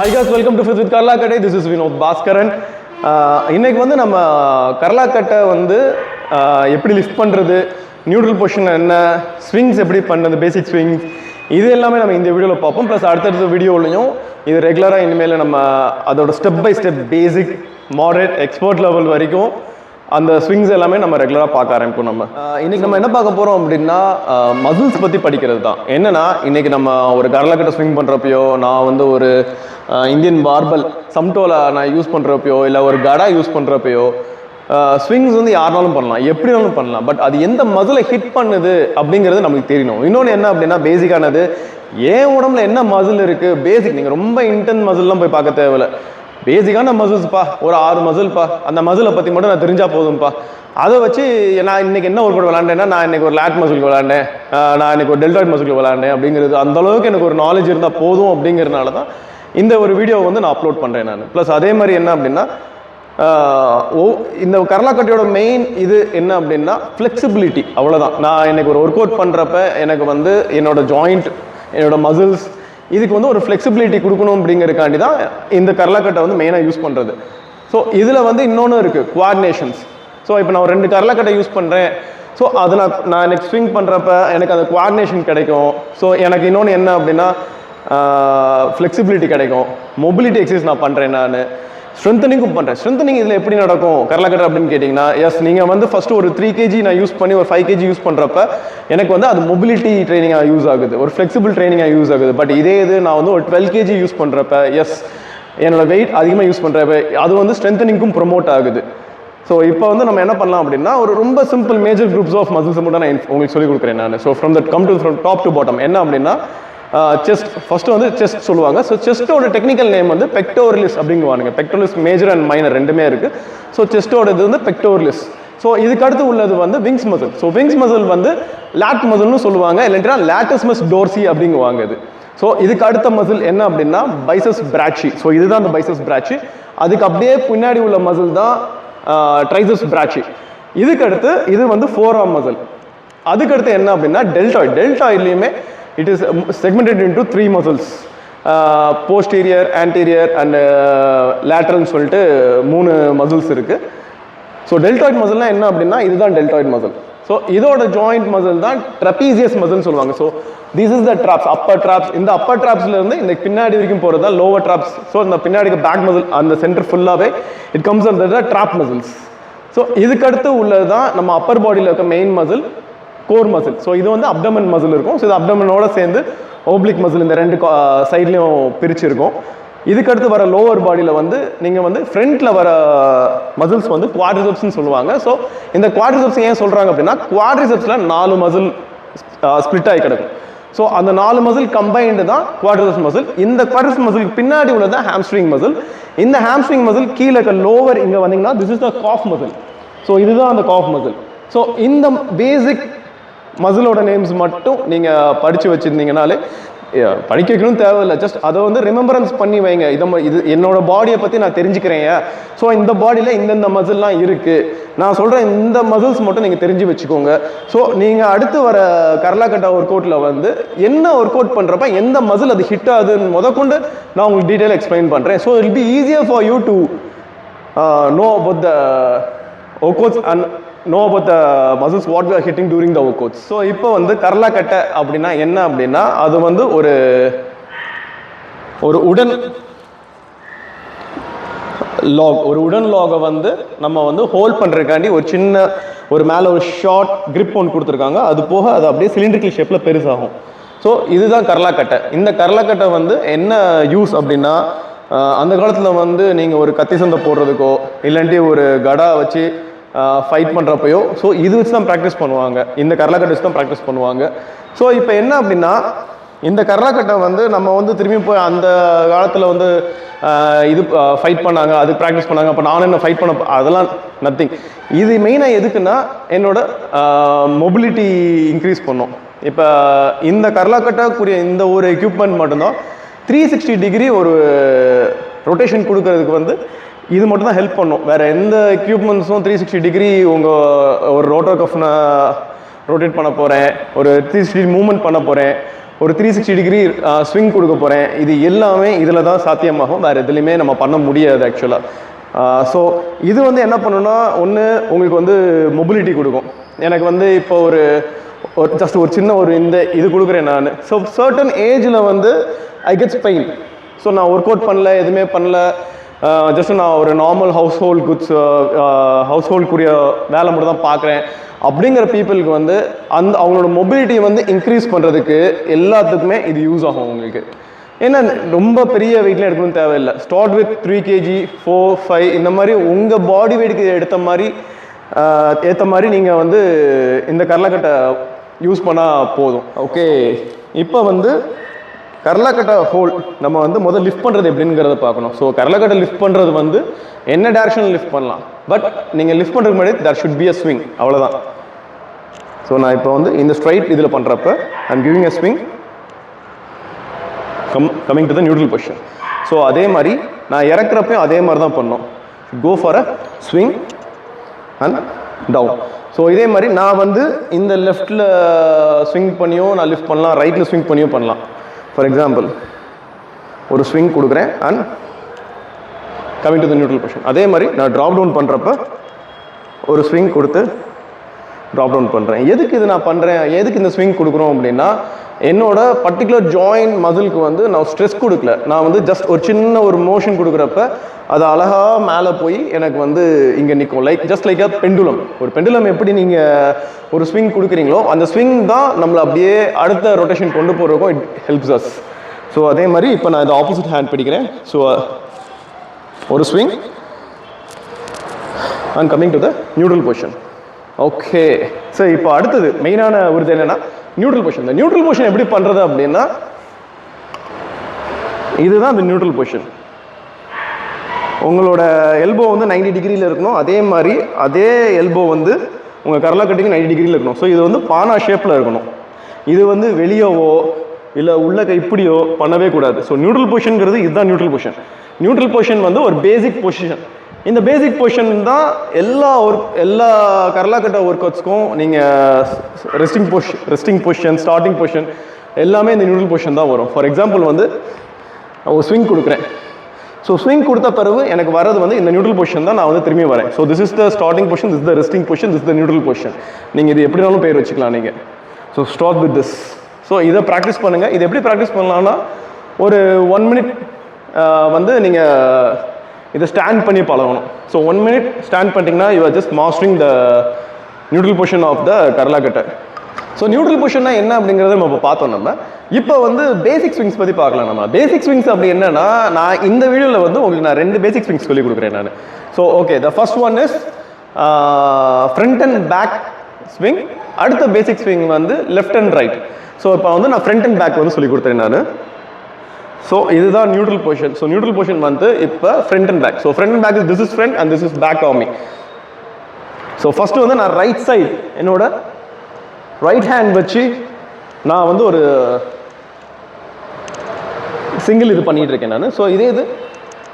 Hi guys, welcome to Fit with Karla Katte. This is Vinod Bhaskaran. இன்னைக்கு வந்து நம்ம கர்லா கட்டை வந்து எப்படி லிஃப்ட் பண்ணுறது, நியூட்ரல் பொசிஷன் என்ன, ஸ்விங்ஸ் எப்படி பண்ணுறது, பேசிக் ஸ்விங்ஸ், இது எல்லாமே நம்ம இந்த வீடியோவில் பார்ப்போம். ப்ளஸ் அடுத்தடுத்த வீடியோலையும் இது ரெகுலராக இனிமேல் நம்ம அதோட step by step basic, moderate, expert level வரைக்கும் அந்த ஸ்விங்ஸ் எல்லாமே நம்ம ரெகுலராக பார்க்க ஆரம்பிப்போம். நம்ம இன்னைக்கு நம்ம என்ன பார்க்க போகிறோம் அப்படின்னா மசில்ஸ் பற்றி படிக்கிறது தான். என்னன்னா இன்னைக்கு நம்ம ஒரு கர்லா கட்டை ஸ்விங் பண்ணுறப்பையோ, நான் வந்து ஒரு இந்தியன் பார்பல் சம்டோலா நான் யூஸ் பண்ணுறப்பையோ, இல்லை ஒரு கடா யூஸ் பண்ணுறப்பையோ, ஸ்விங்ஸ் வந்து யாருனாலும் பண்ணலாம், எப்படி வேணாலும் பண்ணலாம். பட் அது எந்த மசிலை ஹிட் பண்ணுது அப்படிங்கிறது நமக்கு தெரியணும். இன்னொன்று என்ன அப்படின்னா பேசிக்கானது, ஏன் உடம்புல என்ன மசில் இருக்குது, பேசிக். நீங்கள் ரொம்ப இன்டென்ஸ் மசில்லாம் போய் பார்க்க தேவையில்லை. பேசிக்கான மசில்ஸ்ப்பா, ஒரு 6 மசில்ப்பா, அந்த மசிலை பற்றி மட்டும் நான் தெரிஞ்சால் போதும்ப்பா. அதை வச்சு நான் இன்னைக்கு என்ன ஒர்க் அவுட் விளாண்டேன்னா, நான் இன்னைக்கு ஒரு லேட் மசிலுக்கு விளாண்டேன், நான் இன்னைக்கு ஒரு டெல்டாய்ட் மசிலுக்கு விளாண்டேன் அப்படிங்கிறது, அந்த அளவுக்கு எனக்கு ஒரு நாலேஜ் இருந்தால் போதும் அப்படிங்கிறதுனால தான் இந்த ஒரு வீடியோவை வந்து நான் அப்லோட் பண்ணுறேன் நான். ப்ளஸ் அதே மாதிரி என்ன அப்படின்னா இந்த கர்லா கட்டையோட மெயின் இது என்ன அப்படின்னா ஃப்ளெக்சிபிலிட்டி, அவ்வளோதான். நான் இன்னைக்கு ஒரு ஒர்க் அவுட் பண்ணுறப்ப எனக்கு வந்து என்னோட ஜாயிண்ட், என்னோட மசில்ஸ், இதுக்கு வந்து ஒரு ஃப்ளெக்சிபிலிட்டி கொடுக்கணும் அப்படிங்கிறதுக்காண்டி தான் இந்த கர்லா கட்டை வந்து மெயினாக யூஸ் பண்ணுறது. ஸோ இதில் வந்து இன்னொன்று இருக்குது, குவாடினேஷன்ஸ். ஸோ இப்போ நான் ஒரு 2 கர்லா கட்டை யூஸ் பண்ணுறேன். ஸோ அது நான் எனக்கு ஸ்விங் பண்ணுறப்ப எனக்கு அந்த குவாடினேஷன் கிடைக்கும். ஸோ எனக்கு இன்னொன்று என்ன அப்படின்னா ஃப்ளெக்சிபிலிட்டி கிடைக்கும், மொபிலிட்டி எக்ஸசைஸ் நான் பண்ணுறேன், நான் ஸ்ட்ரென்தனிங்கும் பண்ணுறேன். ஸ்ட்ரென்தனிங் இதில் எப்படி நடக்கும் கர்லா கட்டை அப்படின்னு கேட்டிங்கன்னா, எஸ், நீங்கள் வந்து ஃபஸ்ட்டு ஒரு 3 kg நான் யூஸ் பண்ணி ஒரு 5 kg யூஸ் பண்ணுறப்ப எனக்கு வந்து அது மொபிலிட்டி ட்ரைனிங்காக யூஸ் ஆகுது, ஒரு ஃப்ளெக்சிபிள் ட்ரைனிங்காக யூஸ் ஆகுது. பட் இதே இது நான் வந்து ஒரு 12 kg யூஸ் பண்ணுறப்ப, எஸ், என்னோட வெயிட் அதிகமாக யூஸ் பண்ணுறப்ப அது வந்து ஸ்ட்ரென்தனிங்கும் ப்ரொமோட் ஆகுது. ஸோ இப்போ வந்து நம்ம என்ன பண்ணலாம் அப்படின்னா ஒரு ரொம்ப simple major groups of muscles மட்டும் நான் உங்களுக்கு சொல்லிக் கொடுக்குறேன் நான். So from top to bottom என்ன அப்படின்னா செஸ்ட், ஃபர்ஸ்ட் வந்து செஸ்ட் சொல்லுவாங்க. ஸோ செஸ்ட்டோட டெக்னிக்கல் நேம் வந்து பெக்டோரலிஸ் அப்படிங்குவானுங்க. பெக்டோரலிஸ் மேஜர் அண்ட் மைனர் ரெண்டுமே இருக்குது. ஸோ செஸ்ட்டோட இது வந்து பெக்டோரலிஸ். ஸோ இதுக்கு அடுத்து உள்ளது வந்து wings muscle. So wings muscle வந்து லேட் மசில்னு சொல்லுவாங்க, இல்லைன்னா லேட்டஸ்மஸ் டோர்சி அப்படிங்குவாங்க இது. ஸோ இதுக்கு அடுத்த மசில் என்ன அப்படின்னா பைசஸ் பிராச்சி. ஸோ இதுதான் அந்த பைசஸ் பிராச்சி. அதுக்கு அப்படியே பின்னாடி உள்ள மசில் தான் ட்ரைசஸ் பிராச்சி. இதுக்கு அடுத்து இது வந்து ஃபோர்ஆர்ம் மசில். அதுக்கடுத்து என்ன அப்படின்னா deltoid. டெல்டாய்ட்லேயுமே it is segmented into 3 muscles, posterior, anterior and lateral சொல்லிட்டு 3 muscles இருக்கு. ஸோ டெல்டாய்ட் மசில்னா என்ன அப்படின்னா இதுதான் டெல்டாய்ட் மசில். ஸோ இதோட ஜாயிண்ட் மசில் தான் ட்ரபீசியஸ் மசில்னு சொல்லுவாங்க. So this is the traps, upper traps. இந்த அப்பர் ட்ராப்ஸ்ல இருந்து இந்த பின்னாடி வரைக்கும் போகிறது தான் லோவர் ட்ராப்ஸ். ஸோ இந்த பின்னாடிக்கு பேக் மசில், அந்த சென்டர் ஃபுல்லாகவே it comes under the drop muscles. So இதுக்கடுத்து உள்ளது தான் நம்ம அப்பர் பாடியில் இருக்க main muscle, core muscle. So இது வந்து அப்டமன் மசில் இருக்கும். ஸோ இது அப்டமனோட சேர்ந்து ஓப்ளிக் மசில் இந்த 2 சைட்லையும் பிரிச்சிருக்கும். இதுக்கடுத்து வர லோவர் பாடியில் வந்து நீங்கள் வந்து ஃப்ரண்ட்டில் வர மசில்ஸ் வந்து குவாட்ரிசெப்ஸ்ன்னு சொல்லுவாங்க. ஸோ இந்த குவாட்ரிசெப்ஸ் ஏன் சொல்கிறாங்க அப்படின்னா குவாட்ரிசெப்ஸில் 4 மசில் ஸ்பிளிட் ஆகி கிடக்கும். ஸோ அந்த 4 மசில் கம்பைன்டு தான் குவாட்ரிசெப்ஸ் மசில். இந்த குவாட்ரிசெப்ஸ் மசிலுக்கு பின்னாடி உள்ளது தான் ஹாம்ஸ்ட்ரிங் மசில். இந்த ஹாம்ஸ்ட்ரிங் மசில் கீழே இருக்க லோவர் இங்கே வந்தீங்கன்னா this is the cough muscle. So இதுதான் அந்த காஃப் மசில். ஸோ இந்த பேசிக் மசிலோட நேம்ஸ் மட்டும் நீங்கள் படித்து வச்சுருந்தீங்கனாலே, படிக்க வைக்கணும் தேவையில்லை, ஜஸ்ட் அதை வந்து ரிமெம்பரன்ஸ் பண்ணி வைங்க. இது என்னோட பாடியை பற்றி நான் தெரிஞ்சுக்கிறேன். ஸோ இந்த பாடியில் இந்தந்த மசில்லாம் இருக்குது, நான் சொல்கிறேன் இந்த மசில்ஸ் மட்டும் நீங்கள் தெரிஞ்சு வச்சுக்கோங்க. ஸோ நீங்கள் அடுத்து வர கர்லா கட்டா ஒர்க் அவுட்டில் வந்து என்ன ஒர்க் அவுட் பண்ணுறப்ப எந்த மசில் அது ஹிட் ஆகுதுன்னு முதற்கொண்டு நான் உங்களுக்கு டீட்டெயில் எக்ஸ்பிளைன் பண்ணுறேன். So it be easier for you to know about the workouts and know about the muscles what we are hitting during the workouts. So இப்போ வந்து கர்லா கட்டை அப்படின்னா என்ன அப்படின்னா அது வந்து ஒரு உடன் லாகை வந்து நம்ம வந்து ஹோல்ட் பண்ணுறதுக்காண்டி ஒரு சின்ன ஒரு மேலே ஒரு ஷார்ட் கிரிப் ஒன்று கொடுத்துருக்காங்க. அது போக அது அப்படியே சிலிண்ட்ரிக்கல் ஷேப்பில் பெருசாகும். ஸோ இதுதான் கர்லா கட்டை. இந்த கர்லா கட்டை வந்து என்ன யூஸ் அப்படின்னா அந்த காலத்தில் வந்து நீங்கள் ஒரு கத்தி சண்டை போடுறதுக்கோ இல்லாட்டி ஒரு கடா வச்சு ஃபைட் பண்ணுறப்பையோ ஸோ இது வச்சு தான் ப்ராக்டிஸ் பண்ணுவாங்க, இந்த கர்லா கட்டை வச்சு தான் ப்ராக்டிஸ் பண்ணுவாங்க. ஸோ இப்போ என்ன அப்படின்னா இந்த கர்லா கட்டை வந்து நம்ம வந்து திரும்பி போய் அந்த காலத்தில் வந்து இது ஃபைட் பண்ணாங்க, அதுக்கு ப்ராக்டிஸ் பண்ணாங்க, அப்போ நானும் என்ன ஃபைட் பண்ண, அதெல்லாம் நத்திங். இது மெயினாக எதுக்குன்னா என்னோட மொபிலிட்டி இன்க்ரீஸ் பண்ணும். இப்போ இந்த கர்லா கட்டைக்குரிய இந்த ஒரு எக்யூப்மெண்ட் மட்டும்தான் 360 டிகிரி ஒரு ரொட்டேஷன் கொடுக்கறதுக்கு வந்து இது மட்டும் தான் ஹெல்ப் பண்ணும். வேறு எந்த எக்யூப்மெண்ட்ஸும் 360 டிகிரி உங்கள் ஒரு ரோட்டர் கஃப் நான் ரொட்டேட் பண்ண போகிறேன், ஒரு 360 மூவ்மெண்ட் பண்ண போகிறேன், ஒரு 360 டிகிரி ஸ்விங் கொடுக்க போகிறேன். இது எல்லாமே இதில் தான் சாத்தியமாகும், வேறு எதுலையுமே நம்ம பண்ண முடியாது ஆக்சுவலாக. ஸோ இது வந்து என்ன பண்ணுன்னா, ஒன்று உங்களுக்கு வந்து மொபிலிட்டி கொடுக்கும். எனக்கு வந்து இப்போ ஒரு ஜஸ்ட் ஒரு சின்ன ஒரு இந்த இது கொடுக்குறேன் நான். ஸோ சர்டன் ஏஜில் வந்து ஐ கெட்ஸ் பெயின். ஸோ நான் ஒர்க் அவுட் பண்ணல, எதுவுமே பண்ணல, ஜஸ்ட் நான் ஒரு நார்மல் ஹவுஸ் ஹோல்டுக்குரிய வேலை மட்டும் தான் பார்க்குறேன் அப்படிங்கிற பீப்புளுக்கு வந்து அவங்களோட மொபிலிட்டி வந்து இன்க்ரீஸ் பண்ணுறதுக்கு எல்லாத்துக்குமே இது யூஸ் ஆகும் உங்களுக்கு. ஏன்னா ரொம்ப பெரிய வெயிட்லாம் எடுக்கணும்னு தேவையில்லை. ஸ்டார்ட் வித் 3 kg 4, 5 இந்த மாதிரி உங்கள் பாடி வெயிட்டுக்கு ஏற்ற மாதிரி நீங்கள் வந்து இந்த கரலக்கட்டை யூஸ் பண்ணால் போதும். ஓகே, இப்போ வந்து கரலக்கட்டை ஹோல் நம்ம வந்து முதல்ல லிஃப்ட் பண்ணுறது எப்படிங்கிறத பார்க்கணும். ஸோ கரலக்கட்டை லிஃப்ட் பண்ணுறது வந்து என்ன டேரக்ஷனில் லிஃப்ட் பண்ணலாம், பட் நீங்கள் லிஃப்ட் பண்ணுறதுக்கு முன்னாடி that should be a swing, அவ்வளோதான். ஸோ நான் இப்போ வந்து இந்த ஸ்ட்ரைட் இதில் பண்ணுறப்ப I am giving a swing coming to the neutral position. So அதே மாதிரி நான் இறக்குறப்பையும் அதே மாதிரி தான் பண்ணோம். Go for a swing and down. So இதே மாதிரி நான் வந்து இந்த லெஃப்டில் ஸ்விங் பண்ணியும் நான் லிஃப்ட் பண்ணலாம், ரைட்டில் ஸ்விங் பண்ணியும் பண்ணலாம். ஃபார் எக்ஸாம்பிள் ஒரு ஸ்விங் கொடுக்குறேன் and coming to the neutral position. அதே மாதிரி நான் ட்ராப் டவுன் பண்ணுறப்ப ஒரு ஸ்விங் கொடுத்து ட்ராப் டவுன் பண்ணுறேன். எதுக்கு இது நான் பண்ணுறேன், எதுக்கு இந்த ஸ்விங் கொடுக்குறோம் அப்படின்னா, என்னோட பர்டிகுலர் ஜாயிண்ட் மசிலுக்கு வந்து நான் ஸ்ட்ரெஸ் கொடுக்கல. நான் வந்து ஜஸ்ட் ஒரு சின்ன ஒரு மோஷன் கொடுக்குறப்ப அது அழகாக மேலே போய் எனக்கு வந்து இங்கே நிற்கும். ஜஸ்ட் லைக் அ பெண்டுலம். ஒரு பெண்டுலம் எப்படி நீங்கள் ஒரு ஸ்விங் கொடுக்குறீங்களோ அந்த ஸ்விங் தான் நம்மளை அப்படியே அடுத்த ரொட்டேஷன் கொண்டு போகிறதுக்கும் இட் ஹெல்ப்ஸ் அஸ். ஸோ அதே மாதிரி இப்போ நான் இந்த ஆப்போசிட் ஹேண்ட் பிடிக்கிறேன். ஸோ ஒரு swing and coming to the neutral position. Okay, சரி இப்போ அடுத்தது மெயினான ஒரு இது என்னன்னா நியூட்ரல் பொசிஷன். இந்த நியூட்ரல் பொசிஷன் எப்படி பண்ணுறது அப்படின்னா, இதுதான் இந்த நியூட்ரல் பொசிஷன். உங்களோட எல்போ வந்து 90 டிகிரியில் இருக்கணும். அதே மாதிரி அதே எல்போ வந்து உங்கள் கரலக்கட்டைக்கு 90 டிகிரியில் இருக்கணும். ஸோ இது வந்து பானா ஷேப்பில் இருக்கணும். இது வந்து வெளியவோ இல்லை உள்ள இப்படியோ பண்ணவே கூடாது. ஸோ நியூட்ரல் பொசிஷன்ங்கிறது இதுதான் நியூட்ரல் பொசிஷன். நியூட்ரல் பொசிஷன் வந்து ஒரு பேசிக் பொசிஷன். இந்த பேசிக் பொசிஷன் தான் எல்லா கரலாக்கட்டை ஒர்க் அவுட்ஸ்க்கும் நீங்கள் ரெஸ்டிங் பொசிஷன், ஸ்டார்டிங் பொசிஷன் எல்லாமே இந்த நியூட்ரல் பொசிஷன் தான் வரும். ஃபார் எக்ஸாம்பிள் வந்து ஒரு ஸ்விங் கொடுக்குறேன். ஸோ ஸ்விங் கொடுத்த பிறகு எனக்கு வரது வந்து இந்த நியூட்ரல் பொசிஷன் தான் நான் வந்து திரும்பி வரேன். So this is the starting position, this the resting position, this the neutral position. நீங்கள் இது எப்படினாலும் பேர் வச்சுக்கலாம் நீங்கள். So start with this. So இதை ப்ராக்டிஸ் பண்ணுங்கள். இது எப்படி ப்ராக்டிஸ் பண்ணலாம்னா, ஒரு 1 minute வந்து நீங்கள் இதை ஸ்டாண்ட் பண்ணி பழகணும். ஸோ 1 minute ஸ்டாண்ட் பண்ணிட்டீங்கன்னா you are just mastering the neutral position of the karlakattai. So neutral பொசிஷன்னா என்ன அப்படிங்கிறத நம்ம பார்த்தோம். நம்ம இப்போ வந்து பேசிக் ஸ்விங்ஸ் பற்றி பார்க்கலாம். நம்ம பேசிக் ஸ்விங்ஸ் அப்படி என்னன்னா, நான் இந்த வீடியோவில் வந்து உங்களுக்கு நான் 2 பேசிக் ஸ்விங்ஸ் சொல்லி கொடுக்குறேன் நான். So okay, the first one is front and back swing. அடுத்த பேசிக் ஸ்விங் வந்து லெஃப்ட் அண்ட் ரைட். ஸோ இப்போ வந்து நான் ஃப்ரண்ட் அண்ட் பேக் வந்து சொல்லி கொடுத்தேன் நான். ஸோ இதுதான் neutral position. So neutral position வந்து இப்போ front and back. So front and back is this is front and this is back of me. So first வந்து நான் ரைட் சைடு என்னோட ரைட் ஹேண்ட் வச்சு நான் வந்து ஒரு சிங்கிள் இது பண்ணிட்டு இருக்கேன் நான். ஸோ இதே இது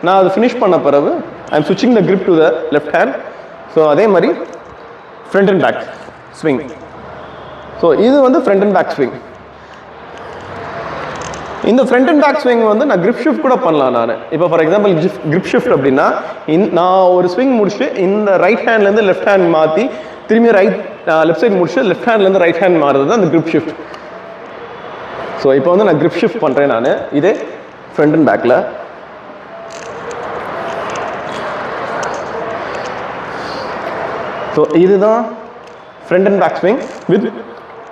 நான் அது ஃபினிஷ் பண்ண பிறகு ஐ எம் ஸ்விட்சிங் the grip to the left hand. So அதே மாதிரி front and back swing. So இது வந்து ஃப்ரண்ட் அண்ட் பேக் ஸ்விங். இந்த ஃப்ரண்ட் அண்ட் பேக் ஸ்விங் வந்து நான் கிரிப் ஷிஃப்ட் கூட பண்ணலாம் நான். இப்போ ஃபார் எக்ஸாம்பிள் கிரிப் ஷிஃப்ட் அப்படின்னா, நான் ஒரு ஸ்விங் முடிச்சுட்டு இந்த ரைட் ஹேண்ட்லேருந்து லெஃப்ட் ஹேண்ட் மாற்றி திரும்பி லெஃப்ட் சைட் முடிச்சு லெஃப்ட் ஹேண்ட்லேருந்து ரைட் ஹேண்ட் மாறுறது தான் அந்த கிரிப் ஷிஃப்ட். ஸோ இப்போ வந்து நான் கிரிப் ஷிஃப்ட் பண்ணுறேன் நான். இதே ஃப்ரண்ட் அண்ட் பேக்கில். ஸோ இதுதான் front and back swing with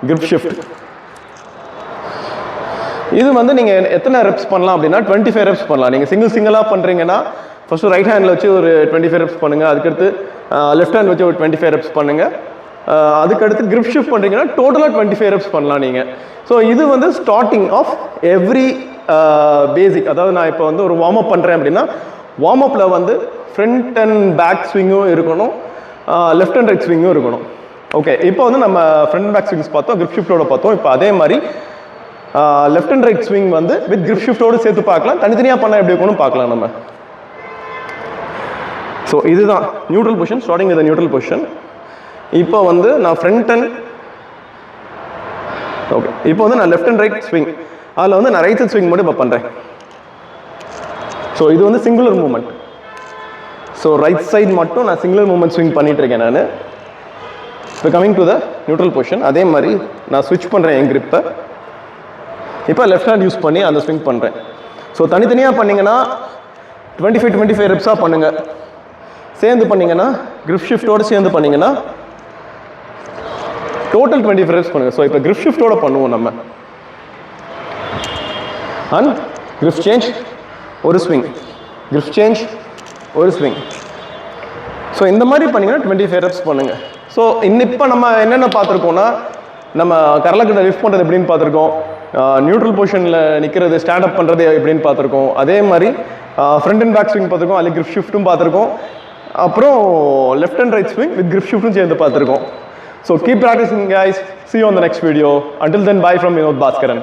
grip shift. இது வந்து நீங்கள் எத்தனை ரெப்ஸ் பண்ணலாம் அப்படின்னா 25 ரெப்ஸ் பண்ணலாம். நீங்கள் சிங்கிளாக பண்ணுறீங்கன்னா ஃபஸ்ட்டு ரைட் ஹேண்டில் வச்சு ஒரு 25 ரெப்ஸ் பண்ணுங்கள். அதுக்கடுத்து லெஃப்ட் ஹேண்ட் வச்சு ஒரு 25 ரெப்ஸ் பண்ணுங்கள். அதுக்கடுத்து கிரிப் ஷிஃப்ட் பண்ணுறீங்கன்னா டோட்டலாக 25 ரெப்ஸ் பண்ணலாம் நீங்கள். ஸோ இது வந்து ஸ்டார்டிங் ஆஃப் எவ்ரி பேசிக். அதாவது நான் இப்போ வந்து ஒரு வார்ம் அப் பண்ணுறேன் அப்படின்னா, வார்ம் அப்பில் வந்து ஃப்ரண்ட் அண்ட் பேக் ஸ்விங்கும் இருக்கணும், லெஃப்ட் அண்ட் ரைட் ஸ்விங்கும் இருக்கணும். ஓகே, இப்போ வந்து நம்ம ஃப்ரண்ட் அண்ட் பேக் ஸ்விங்ஸ் பார்த்தோம், கிரிப் ஷிஃப்ட்டோட பார்த்தோம். இப்போ அதே மாதிரி லெஃப்ட் அண்ட் ரைட் ஸ்விங் வந்து வித் கிரிப் ஷிஃப்ட்டோடு சேர்த்து பார்க்கலாம், தனித்தனியாக பண்ணால் எப்படி இருக்கணும் பார்க்கலாம் நம்ம. ஸோ இதுதான் neutral position, starting with neutral position. இப்போ வந்து நான் ஃப்ரண்ட் அண்ட் ஓகே, இப்போ வந்து நான் லெஃப்ட் அண்ட் ரைட் ஸ்விங், அதில் வந்து நான் ரைட் சைட் ஸ்விங் மட்டும் இப்போ பண்ணுறேன். ஸோ இது வந்து singular movement. So right side மட்டும் நான் சிங்குலர் மூமெண்ட் ஸ்விங் பண்ணிட்டு இருக்கேன் நான். இப்போ coming to the neutral position, அதே மாதிரி நான் ஸ்விட்ச் பண்ணுறேன் என் கிரிப்பை. இப்போ லெஃப்ட் ஹேண்ட் யூஸ் பண்ணி அந்த ஸ்விங் பண்ணுறேன். ஸோ தனித்தனியாக பண்ணிங்கன்னா 25 ரெப்ஸாக பண்ணுங்கள். சேர்ந்து பண்ணிங்கன்னா கிரிப் ஷிஃப்ட்டோடு சேர்ந்து பண்ணிங்கன்னா டோட்டல் 25 ரெப்ஸ் பண்ணுங்கள். ஸோ இப்போ கிரிப் ஷிஃப்ட்டோட பண்ணுவோம் நம்ம. அண்ட் கிரிப் சேஞ்ச், ஒரு ஸ்விங், கிரிப் சேஞ்ச், ஒரு ஸ்விங். ஸோ இந்த மாதிரி பண்ணிங்கன்னா 25 ரெப்ஸ் பண்ணுங்கள். ஸோ இப்போ நம்ம என்னென்ன பார்த்துருக்கோம்னா, நம்ம கரலக்கட்டை லிஃப்ட் பண்ணுறது எப்படின்னு பார்த்துருக்கோம், நியூட்ரல் பொசிஷனில் நிற்கிறது ஸ்டாண்டப் பண்ணுறது எப்படின்னு பார்த்துருக்கோம், அதே மாதிரி ஃப்ரண்ட் அண்ட் பேக் ஸ்விங் பார்த்துருக்கோம், அதில் கிரிப் ஷிஃப்ட்டும் பார்த்துருக்கோம், அப்புறம் left and right swing with grip ஷிஃப்ட்டும் சேர்ந்து பார்த்துருக்கோம். So keep practising guys. See you on the next video. Until then, bye from Vinod Bhaskaran.